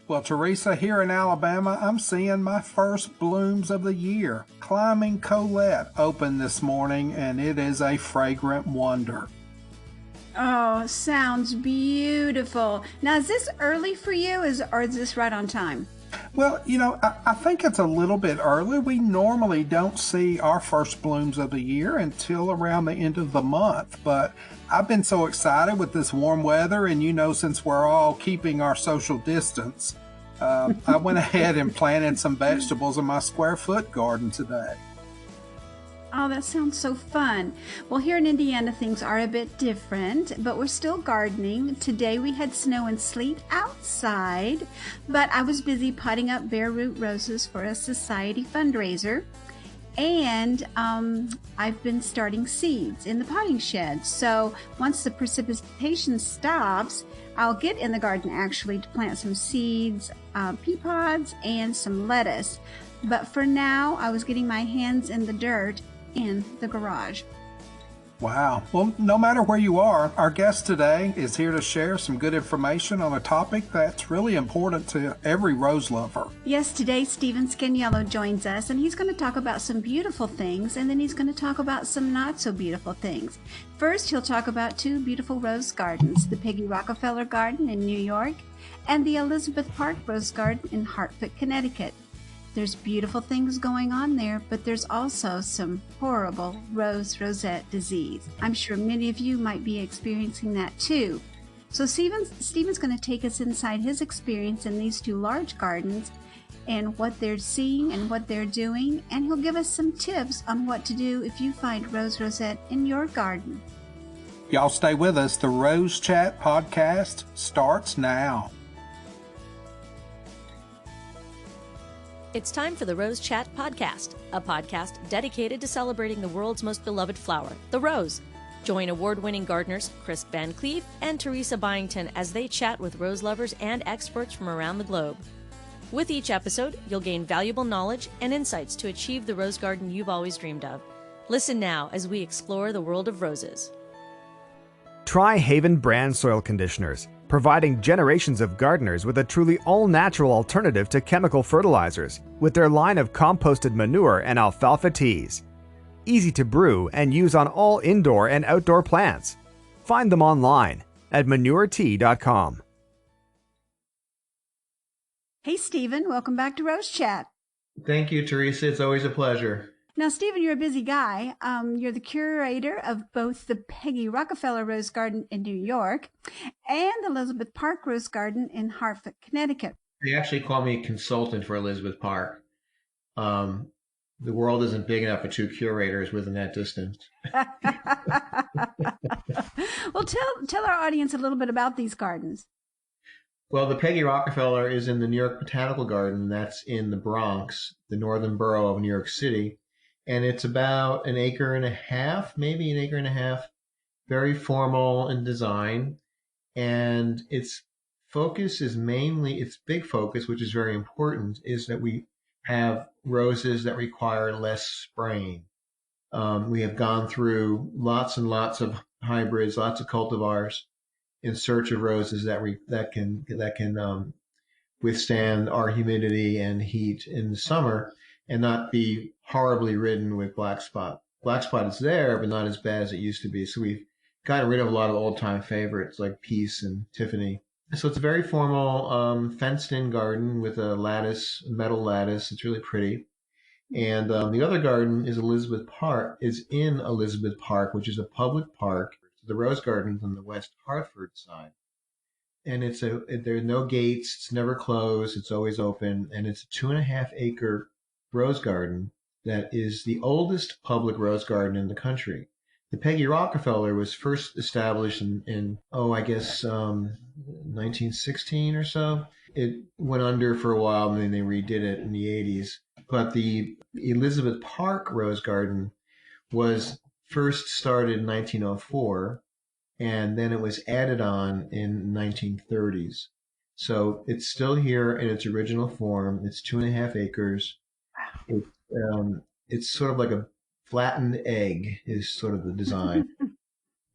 Well, Teresa, here in Alabama, I'm seeing my first blooms of the year. Climbing Colette opened this morning, and it is a fragrant wonder. Oh, sounds beautiful. Now, is this early for you, or is this right on time? Well, I think it's a little bit early. We normally don't see our first blooms of the year until around the end of the month. But I've been so excited with this warm weather, and since we're all keeping our social distance, I went ahead and planted some vegetables in my square foot garden today. Oh, that sounds so fun. Well, here in Indiana, things are a bit different, but we're still gardening. Today we had snow and sleet outside, but I was busy potting up bare root roses for a society fundraiser. And I've been starting seeds in the potting shed. So once the precipitation stops, I'll get in the garden actually to plant some seeds, pea pods, and some lettuce. But for now, I was getting my hands in the dirt in the garage. Wow. Well, no matter where you are, our guest today is here to share some good information on a topic that's really important to every rose lover. Yes, today Stephen Scanniello joins us, and he's going to talk about some beautiful things, and then he's going to talk about some not so beautiful things. First, he'll talk about two beautiful rose gardens, the Peggy Rockefeller Garden in New York and the Elizabeth Park Rose Garden in Hartford, Connecticut. There's beautiful things going on there, but there's also some horrible Rose Rosette disease. I'm sure many of you might be experiencing that too. So Stephen's going to take us inside his experience in these two large gardens and what they're seeing and what they're doing, and he'll give us some tips on what to do if you find Rose Rosette in your garden. Y'all stay with us. The Rose Chat podcast starts now. It's time for the Rose Chat Podcast, a podcast dedicated to celebrating the world's most beloved flower, the rose. Join award-winning gardeners Chris Van Cleef and Teresa Byington as they chat with rose lovers and experts from around the globe. With each episode, you'll gain valuable knowledge and insights to achieve the rose garden you've always dreamed of. Listen now as we explore the world of roses. Try Haven brand soil conditioners, providing generations of gardeners with a truly all-natural alternative to chemical fertilizers with their line of composted manure and alfalfa teas. Easy to brew and use on all indoor and outdoor plants. Find them online at manuretea.com. Hey, Stephen, welcome back to Rose Chat. Thank you, Teresa. It's always a pleasure. Now, Stephen, you're a busy guy. You're the curator of both the Peggy Rockefeller Rose Garden in New York and the Elizabeth Park Rose Garden in Hartford, Connecticut. They actually call me consultant for Elizabeth Park. The world isn't big enough for two curators within that distance. Well, tell our audience a little bit about these gardens. Well, the Peggy Rockefeller is in the New York Botanical Garden. That's in the Bronx, the northern borough of New York City. And it's about an acre and a half, maybe an acre and a half, very formal in design. And its focus is mainly, its big focus, which is very important, is that we have roses that require less spraying. We have gone through lots and lots of hybrids, lots of cultivars in search of roses that can withstand our humidity and heat in the summer and not be horribly ridden with black spot. Black spot is there, but not as bad as it used to be. So we've gotten rid of a lot of old-time favorites like Peace and Tiffany. So it's a very formal fenced-in garden with a metal lattice. It's really pretty. And the other garden is in Elizabeth Park, which is a public park. The Rose Garden's on the West Hartford side. And there are no gates. It's never closed. It's always open. And it's a 2.5-acre rose garden that is the oldest public rose garden in the country. The Peggy Rockefeller was first established in 1916 or so. It went under for a while, and then they redid it in the 80s. But the Elizabeth Park Rose Garden was first started in 1904, and then it was added on in 1930s. So it's still here in its original form. It's 2.5 acres. It's sort of like a flattened egg is sort of the design.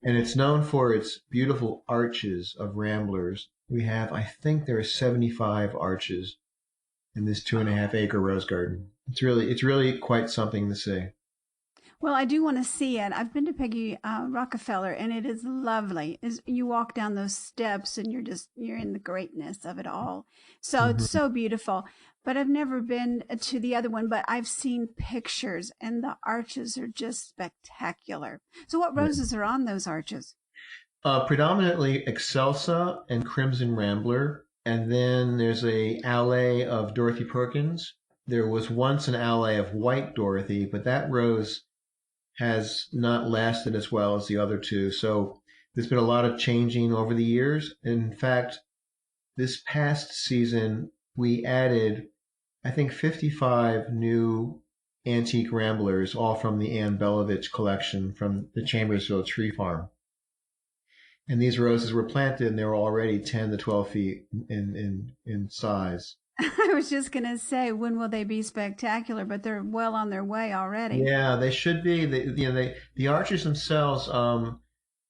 And it's known for its beautiful arches of ramblers we have, I think there are 75 arches in this 2.5 acre rose garden. It's really quite something to see. Well, I do want to see it. I've been to Peggy Rockefeller, and it is lovely. As you walk down those steps, and you're in the greatness of it all. So it's Hmm. so beautiful. But I've never been to the other one, but I've seen pictures, and the arches are just spectacular. So what Yeah. roses are on those arches? Predominantly Excelsa and Crimson Rambler, and then there's a alley of Dorothy Perkins. There was once an alley of White Dorothy, but that rose has not lasted as well as the other two. So there's been a lot of changing over the years. In fact, this past season, we added, I think, 55 new antique ramblers, all from the Anne Belovitch collection from the Chambersville Tree Farm. And these roses were planted and they were already 10 to 12 feet in size. I was just going to say, when will they be spectacular? But they're well on their way already. Yeah, they should be. The arches themselves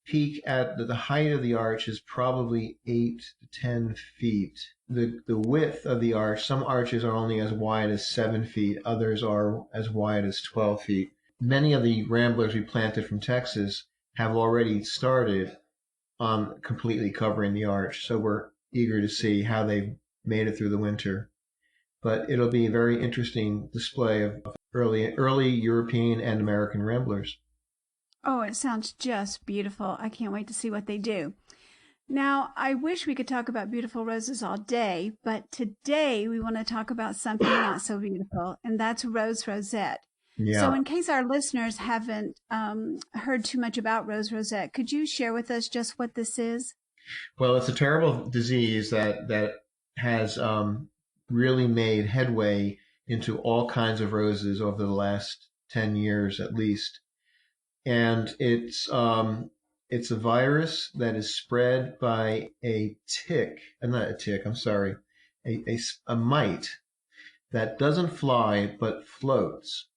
peak at the height of the arch is probably 8 to 10 feet. The width of the arch, some arches are only as wide as 7 feet, others are as wide as 12 feet. Many of the ramblers we planted from Texas have already started on completely covering the arch, so we're eager to see how they've made it through the winter. But it'll be a very interesting display of early European and American ramblers. Oh, it sounds just beautiful. I can't wait to see what they do. Now, I wish we could talk about beautiful roses all day, but today we want to talk about something not so beautiful, and that's Rose Rosette. So, Yeah. in case our listeners haven't heard too much about Rose Rosette, could you share with us just what this is? Well, it's a terrible disease that has really made headway into all kinds of roses over the last 10 years at least. And it's a virus that is spread by a tick, not a tick, I'm sorry, a mite that doesn't fly but floats.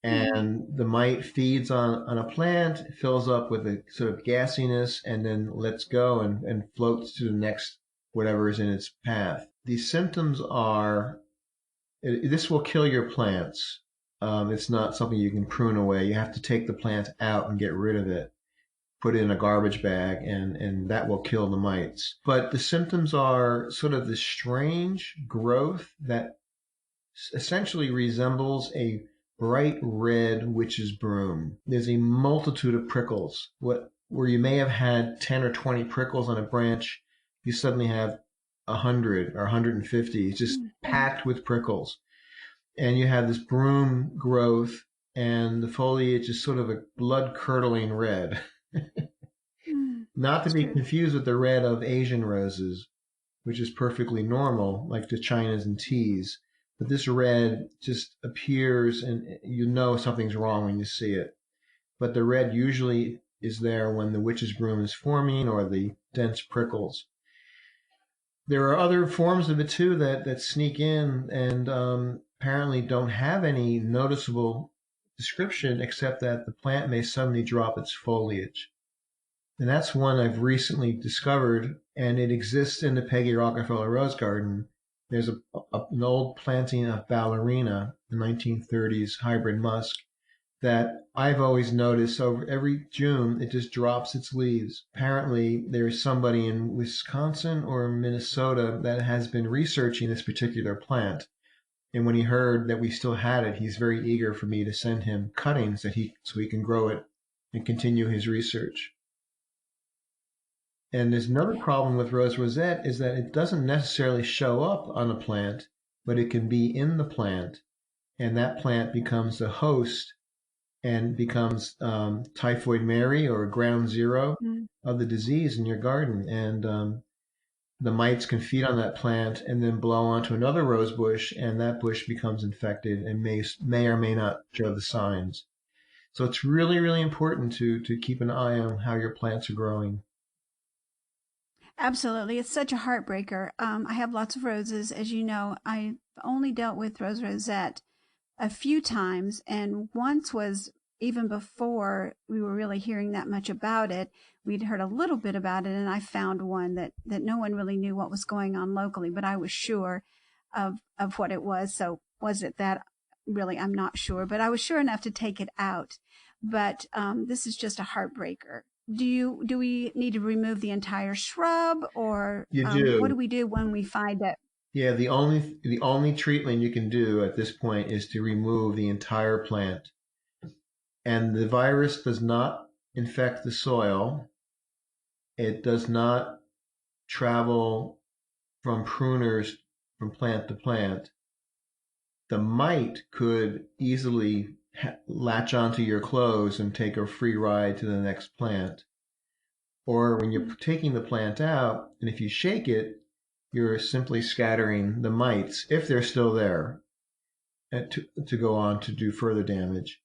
And the mite feeds on a plant, fills up with a sort of gassiness, and then lets go and floats to the next whatever is in its path. The symptoms are this will kill your plants. It's not something you can prune away. You have to take the plant out and get rid of it, put it in a garbage bag, and that will kill the mites. But the symptoms are sort of this strange growth that essentially resembles a bright red witch's broom. There's a multitude of prickles. Where you may have had 10 or 20 prickles on a branch, you suddenly have 100 or 150. It's just packed with prickles. And you have this broom growth, and the foliage is sort of a blood-curdling red. Not to be confused with the red of Asian roses, which is perfectly normal, like the Chinas and teas. But this red just appears, and you know something's wrong when you see it. But the red usually is there when the witch's broom is forming or the dense prickles. There are other forms of it too that sneak in and apparently don't have any noticeable description except that the plant may suddenly drop its foliage. And that's one I've recently discovered, and it exists in the Peggy Rockefeller Rose Garden. There's an old planting of ballerina, the 1930s hybrid musk, that I've always noticed over every June, it just drops its leaves. Apparently, there's somebody in Wisconsin or Minnesota that has been researching this particular plant. And when he heard that we still had it, he's very eager for me to send him cuttings so he can grow it and continue his research. And there's another problem with Rose Rosette is that it doesn't necessarily show up on a plant, but it can be in the plant, and that plant becomes the host and becomes typhoid Mary or ground zero of the disease in your garden. And the mites can feed on that plant and then blow onto another rose bush, and that bush becomes infected and may or may not show the signs. So it's really, really important to keep an eye on how your plants are growing. Absolutely. It's such a heartbreaker. I have lots of roses. As you know, I've only dealt with Rose Rosette a few times, and once was even before we were really hearing that much about it, we'd heard a little bit about it, and I found one that no one really knew what was going on locally, but I was sure of what it was. So was it that? Really, I'm not sure, but I was sure enough to take it out. But this is just a heartbreaker. Do we need to remove the entire shrub, or You do. what do we do when we find it? Yeah, the only treatment you can do at this point is to remove the entire plant. And the virus does not infect the soil. It does not travel from pruners from plant to plant. The mite could easily latch onto your clothes and take a free ride to the next plant. Or when you're taking the plant out, and if you shake it, you're simply scattering the mites, if they're still there, to go on to do further damage.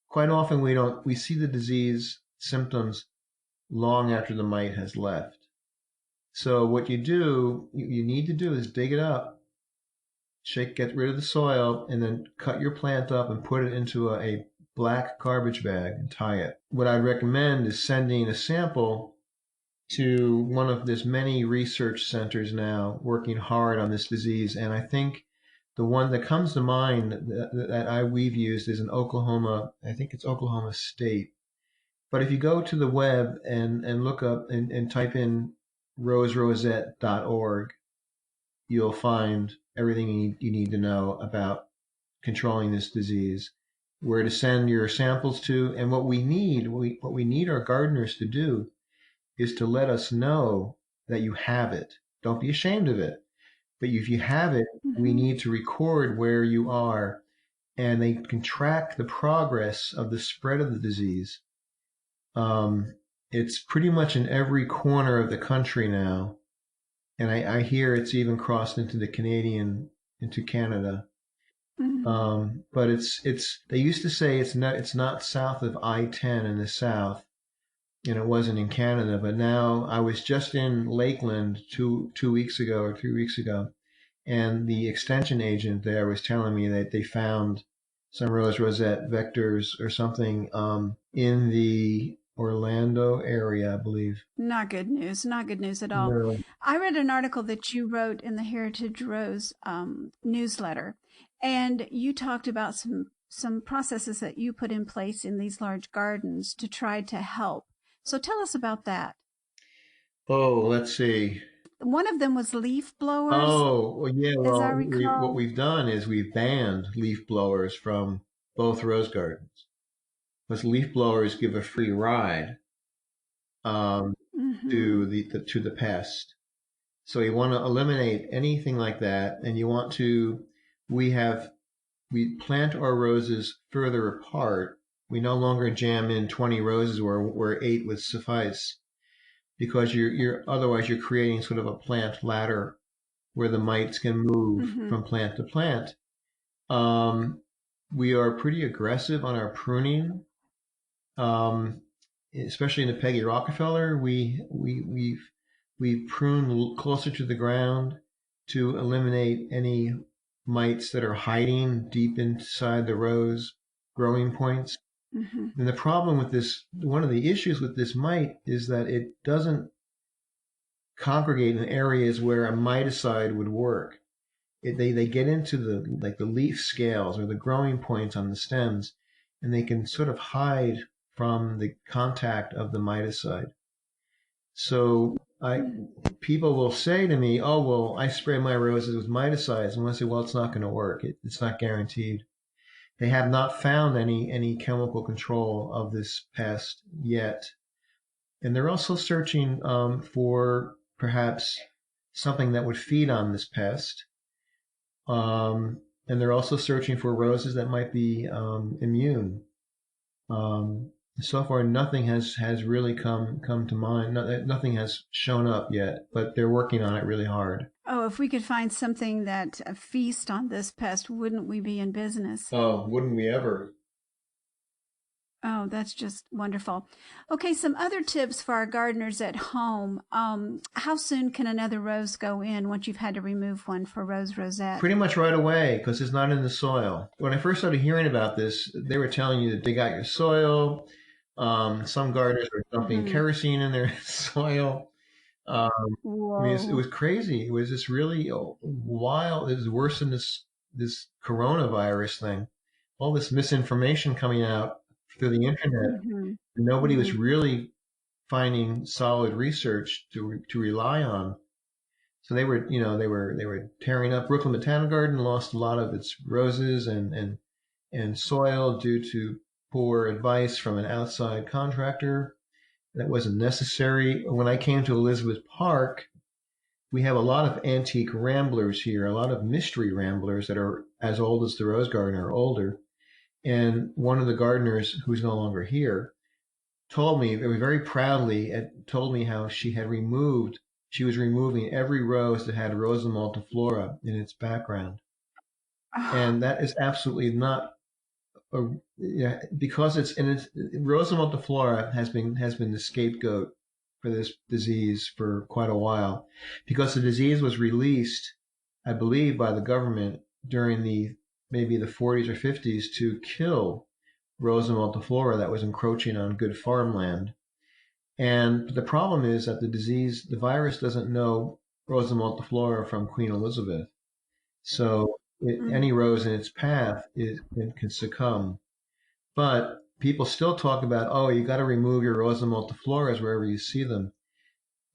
Quite often we see the disease symptoms long after the mite has left. So what you need to do is dig it up, get rid of the soil, and then cut your plant up and put it into a black garbage bag and tie it. What I'd recommend is sending a sample to one of this many research centers now working hard on this disease. And I think the one that comes to mind that we've used is in Oklahoma. I think it's Oklahoma State. But if you go to the web and look up and type in roserosette.org, you'll find everything you need to know about controlling this disease, where to send your samples to. And what we need our gardeners to do is to let us know that you have it. Don't be ashamed of it. But if you have it, we need to record where you are, and they can track the progress of the spread of the disease. It's pretty much in every corner of the country now. And I hear it's even crossed into Canada. But they used to say it's not south of I-10 in the south, and it wasn't in Canada. But now I was just in Lakeland 2 weeks ago or 3 weeks ago, and the extension agent there was telling me that they found some Rose Rosette vectors or something in the Orlando area, I believe. Not good news. Not good news at all. No. I read an article that you wrote in the Heritage Rose newsletter, and you talked about some processes that you put in place in these large gardens to try to help. So tell us about that. Oh, let's see. One of them was leaf blowers. Oh, well, yeah. As I Well, recall. what we've done is we've banned leaf blowers from both rose gardens, because leaf blowers give a free ride to the pest. So you want to eliminate anything like that, and we plant our roses further apart. We no longer jam in 20 roses where 8 would suffice, because otherwise you're creating sort of a plant ladder where the mites can move from plant to plant. We are pretty aggressive on our pruning, especially in the Peggy Rockefeller. We prune closer to the ground to eliminate any mites that are hiding deep inside the rose growing points. And the problem with this, one of the issues with this mite, is that it doesn't congregate in areas where a miticide would work. They get into the leaf scales or the growing points on the stems, and they can sort of hide from the contact of the miticide. So people will say to me, "Oh, well, I spray my roses with miticides," and I say, "Well, it's not going to work. It's not guaranteed." They have not found any chemical control of this pest yet, and they're also searching for perhaps something that would feed on this pest. And they're also searching for roses that might be immune. So far, nothing has really come to mind. Nothing has shown up yet, but they're working on it really hard. Oh, if we could find something that feast on this pest, wouldn't we be in business? Oh, wouldn't we ever? Oh, that's just wonderful. Okay, some other tips for our gardeners at home. How soon can another rose go in once you've had to remove one for Rose Rosette? Pretty much right away because it's not in the soil. When I first started hearing about this, they were telling you to dig out your soil. Some gardeners were dumping kerosene in their soil. I mean, it Whoa. was crazy. It was just really wild. It was worse than this coronavirus thing. All this misinformation coming out through the internet. Mm-hmm. Nobody was Mm-hmm. really finding solid research to rely on. So they were, they were tearing up. Brooklyn Botanical Garden lost a lot of its roses and soil due to poor advice from an outside contractor that wasn't necessary. When I came to Elizabeth Park, we have a lot of antique ramblers here, a lot of mystery ramblers that are as old as the Rose Garden or older. And one of the gardeners, who's no longer here, told me very proudly, told me how she was removing every rose that had Rosa multiflora in its background. And that is absolutely not because Rosa multiflora has been the scapegoat for this disease for quite a while, because the disease was released, I believe, by the government during maybe the 40s or 50s to kill Rosa multiflora that was encroaching on good farmland. And the problem is that the virus doesn't know Rosa multiflora from Queen Elizabeth. So any rose in its path it can succumb. But people still talk about, oh, you got to remove your Rosa multifloras wherever you see them.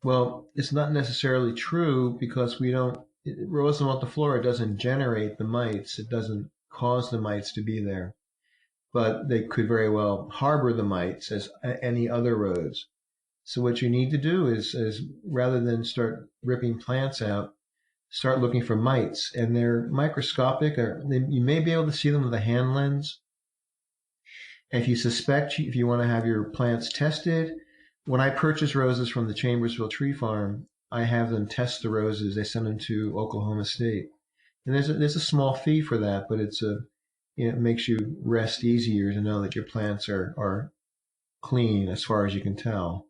Well, it's not necessarily true because Rosa multiflora doesn't generate the mites. It doesn't cause the mites to be there. But they could very well harbor the mites as any other rose. So what you need to do is rather than start ripping plants out, start looking for mites. And they're microscopic. You may be able to see them with a hand lens. And if you want to have your plants tested, when I purchase roses from the Chambersville Tree Farm, I have them test the roses. They send them to Oklahoma State. And there's a small fee for that, but it makes you rest easier to know that your plants are clean as far as you can tell.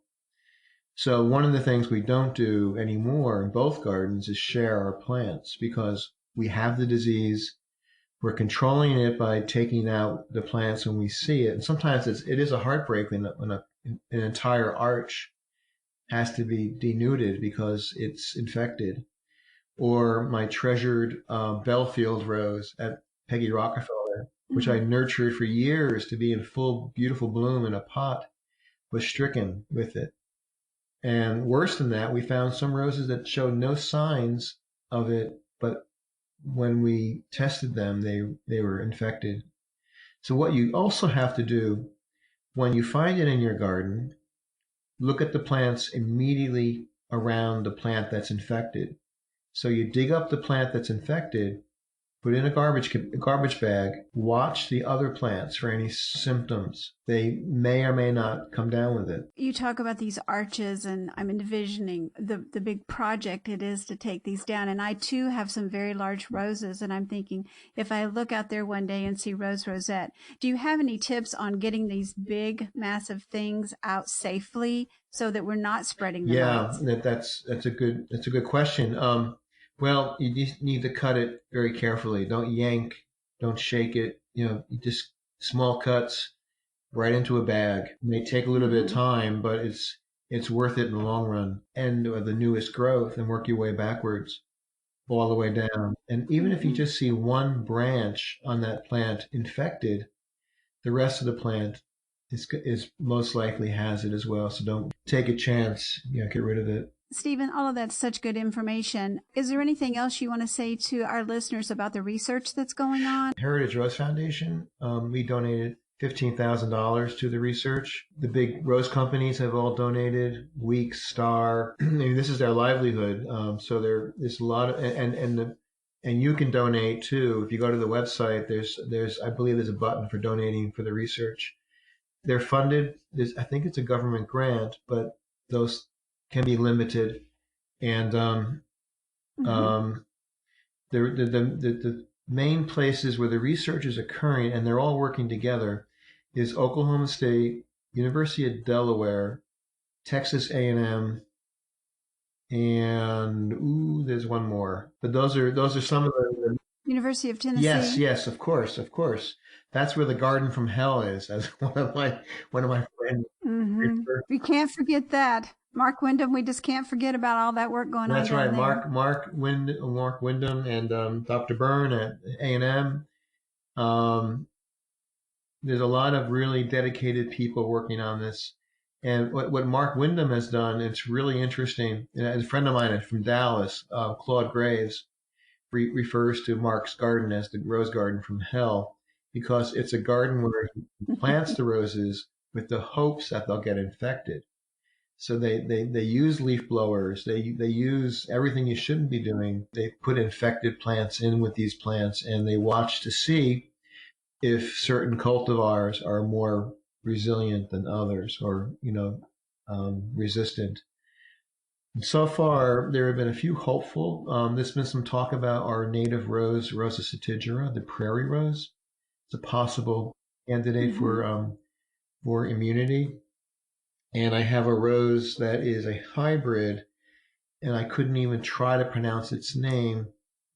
So one of the things we don't do anymore in both gardens is share our plants because we have the disease. We're controlling it by taking out the plants when we see it. And sometimes it is a heartbreak when an entire arch has to be denuded because it's infected. Or my treasured Belfield rose at Peggy Rockefeller, which I nurtured for years to be in full, beautiful bloom in a pot, was stricken with it. And worse than that, we found some roses that showed no signs of it, but when we tested them, they were infected. So what you also have to do when you find it in your garden, look at the plants immediately around the plant that's infected. So you dig up the plant that's infected, put in a garbage bag, watch the other plants for any symptoms. They may or may not come down with it. You talk about these arches, and I'm envisioning the big project it is to take these down. And I too have some very large roses, and I'm thinking if I look out there one day and see Rose Rosette, do you have any tips on getting these big, massive things out safely so that we're not spreading the mites? That's a good question. Well, you just need to cut it very carefully. Don't yank, don't shake it. You just small cuts right into a bag. It may take a little bit of time, but it's worth it in the long run. And the newest growth and work your way backwards all the way down. And even if you just see one branch on that plant infected, the rest of the plant is most likely has it as well. So don't take a chance. Get rid of it. Stephen, all of that's such good information. Is there anything else you want to say to our listeners about the research that's going on? Heritage Rose Foundation, we donated $15,000 to the research. The big rose companies have all donated. Weeks, Star. I mean, this is their livelihood. So there's a lot of, and you can donate too. If you go to the website, I believe there's a button for donating for the research. They're funded. I think it's a government grant, but those can be limited, and the main places where the research is occurring, and they're all working together, is Oklahoma State, University of Delaware, Texas A&M, and there's one more. But those are some of the University of Tennessee. Yes, of course. That's where the Garden from Hell is, as one of my friends referred. We can't forget that. Mark Windham, we just can't forget about all that work going on. That's right, there. Mark Windham, and Dr. Byrne at A&M. There's a lot of really dedicated people working on this. And what Mark Windham has done, it's really interesting. And a friend of mine from Dallas, Claude Graves, refers to Mark's garden as the Rose Garden from Hell, because it's a garden where he plants the roses with the hopes that they'll get infected. So they use leaf blowers. They use everything you shouldn't be doing. They put infected plants in with these plants, and they watch to see if certain cultivars are more resilient than others, or resistant. And so far, there have been a few hopeful. There's been some talk about our native rose, Rose Rosette, the prairie rose. It's a possible candidate for immunity. And I have a rose that is a hybrid, and I couldn't even try to pronounce its name,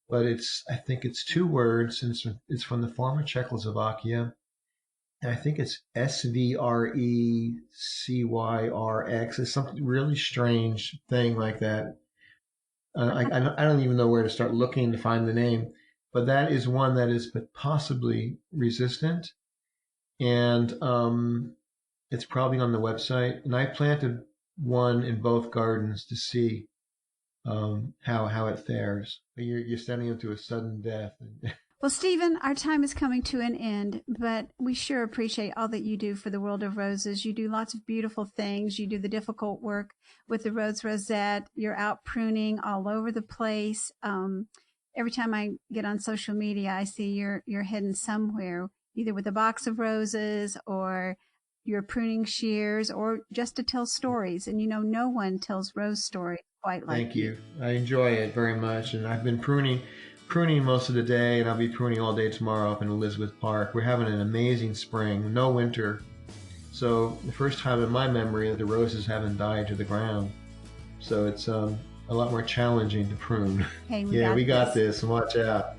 but I think it's 2 words, and it's from the former Czechoslovakia. And I think it's SVRECYRX. It's something really strange thing like that. I don't even know where to start looking to find the name, but that is one that is possibly resistant. And it's probably on the website. And I planted one in both gardens to see how it fares. You're sending them to a sudden death. Well, Stephen, our time is coming to an end, but we sure appreciate all that you do for the world of roses. You do lots of beautiful things. You do the difficult work with the Rose Rosette. You're out pruning all over the place. Every time I get on social media, I see you're heading somewhere, either with a box of roses or your pruning shears, or just to tell stories. And no one tells rose stories quite like Thank you. I enjoy it very much, and I've been pruning most of the day, and I'll be pruning all day tomorrow up in Elizabeth Park. We're having an amazing spring, no winter. So the first time in my memory that the roses haven't died to the ground. So it's a lot more challenging to prune. Hey, we got this. Watch out.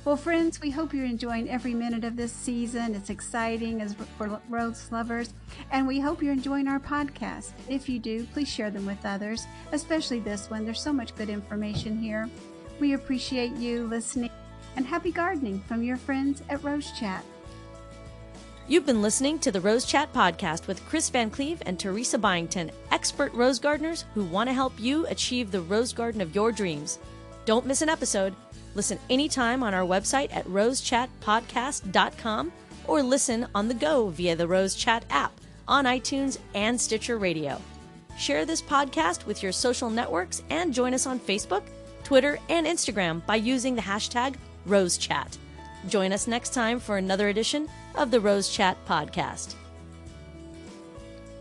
Well, friends, we hope you're enjoying every minute of this season. It's exciting for rose lovers, and we hope you're enjoying our podcast. If you do, please share them with others, especially this one. There's so much good information here. We appreciate you listening, and happy gardening from your friends at Rose Chat. You've been listening to the Rose Chat podcast with Chris Van Cleve and Teresa Byington, expert rose gardeners who want to help you achieve the rose garden of your dreams. Don't miss an episode. Listen anytime on our website at rosechatpodcast.com, or listen on the go via the Rose Chat app on iTunes and Stitcher Radio. Share this podcast with your social networks and join us on Facebook, Twitter, and Instagram by using the hashtag RoseChat. Join us next time for another edition of the Rose Chat podcast.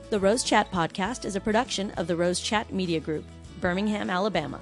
The Rose Chat podcast is a production of the Rose Chat Media Group, Birmingham, Alabama.